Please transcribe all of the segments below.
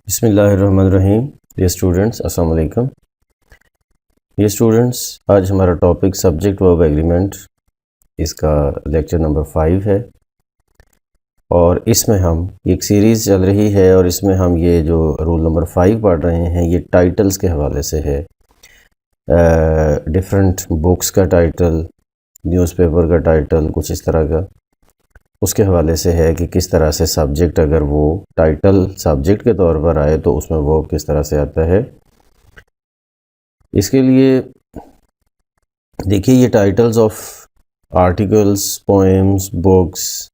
बिस्मिल्लाहिर्रहमानिर्रहीम। ये स्टूडेंट्स अस्सलाम वालेकुम। ये स्टूडेंट्स आज हमारा टॉपिक सब्जेक्ट वर्ब एग्रीमेंट, इसका लेक्चर नंबर 5 है और इसमें हम एक सीरीज़ चल रही है और इसमें हम ये जो रूल नंबर 5 पढ़ रहे हैं ये टाइटल्स के हवाले से है। डिफरेंट बुक्स का टाइटल, न्यूज़पेपर का टाइटल, कुछ इस तरह का उसके हवाले से है कि किस तरह से सब्जेक्ट अगर वो टाइटल सब्जेक्ट के तौर पर आए तो उसमें वो किस तरह से आता है। इसके लिए देखिए ये titles of articles, poems, books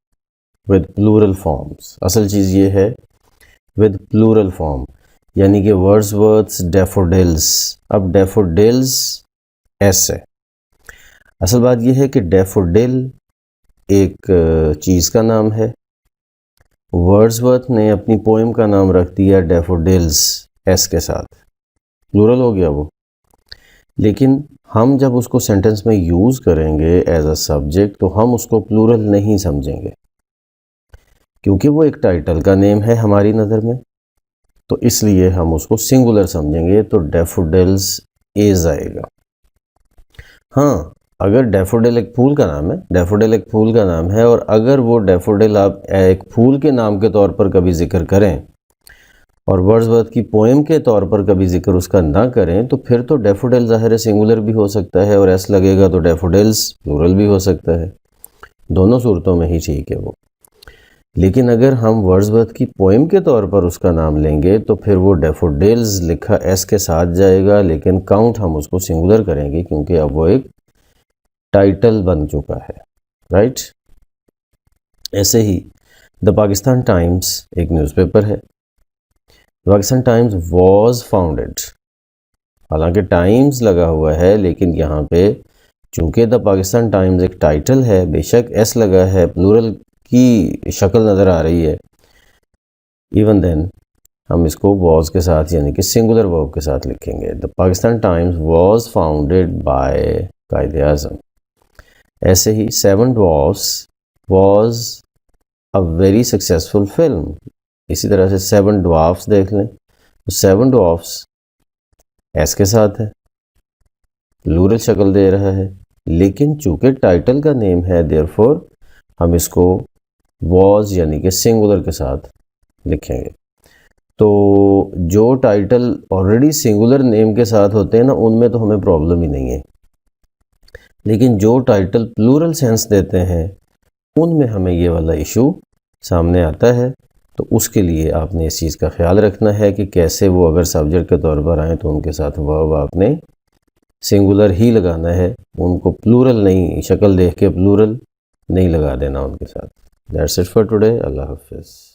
with plural forms. असल चीज़ ये है विद प्लूरल फॉर्म, यानी कि वर्ड्सवर्थ्स डैफोडिल्स। अब डैफोडिल्स एस है। असल बात यह है कि डैफोडिल एक चीज़ का नाम है। वर्ड्सवर्थ ने अपनी पोएम का नाम रख दिया डैफोडिल्स एस के साथ, प्लूरल हो गया वो। लेकिन हम जब उसको सेंटेंस में यूज़ करेंगे एज अ सब्जेक्ट तो हम उसको प्लूरल नहीं समझेंगे, क्योंकि वो एक टाइटल का नेम है हमारी नज़र में, तो इसलिए हम उसको सिंगुलर समझेंगे। तो डैफोडिल्स एज आएगा। हाँ, अगर डैफोडिल एक फूल का नाम है, डैफोडिल एक फूल का नाम है, और अगर वो डैफोडिल आप एक फूल के नाम के तौर पर कभी जिक्र करें और वर्ड्सवर्थ की पोएम के तौर पर कभी जिक्र उसका ना करें तो फिर तो डैफोडिल ज़ाहिर है सिंगुलर भी हो सकता है और एस लगेगा तो डैफोडिल्स प्लूरल भी हो सकता है। दोनों सूरतों में ही ठीक है वो। लेकिन अगर हम वर्ड्सवर्थ की पोएम के तौर पर उसका नाम लेंगे तो फिर वो डैफोडिल्स लिखा एस के साथ जाएगा, लेकिन काउंट हम उसको सिंगुलर करेंगे क्योंकि अब वो एक टाइटल बन चुका है, राइट। ऐसे ही द पाकिस्तान टाइम्स एक न्यूज़पेपर है। पाकिस्तान टाइम्स वॉज फाउंडेड, हालांकि टाइम्स लगा हुआ है लेकिन यहाँ पे चूंकि द पाकिस्तान टाइम्स एक टाइटल है, बेशक एस लगा है, प्लूरल की शक्ल नज़र आ रही है, इवन देन हम इसको वॉज के साथ यानी कि सिंगुलर वर्ब के साथ लिखेंगे। The Pakistan Times was founded by Quaid Azam. ऐसे ही seven dwarfs was a very successful film. इसी तरह से सेवन ड्वार्फ्स देख लें तो सेवन ड्वार्फ्स एस के साथ है, प्लूरल शक्ल दे रहा है, लेकिन चूंकि टाइटल का नेम है देयरफॉर हम इसको वॉज यानी कि सिंगुलर के साथ लिखेंगे। तो जो टाइटल ऑलरेडी सिंगुलर नेम के साथ होते हैं ना, उनमें तो हमें प्रॉब्लम ही नहीं है, लेकिन जो टाइटल प्लूरल सेंस देते हैं उनमें हमें ये वाला इशू सामने आता है। तो उसके लिए आपने इस चीज़ का ख्याल रखना है कि कैसे वो अगर सब्जेक्ट के तौर पर आए तो उनके साथ वर्ब आपने सिंगुलर ही लगाना है, उनको प्लूरल नहीं, शक्ल देख के प्लूरल नहीं लगा देना उनके साथ। That's it for today. अल्लाह हाफिज़।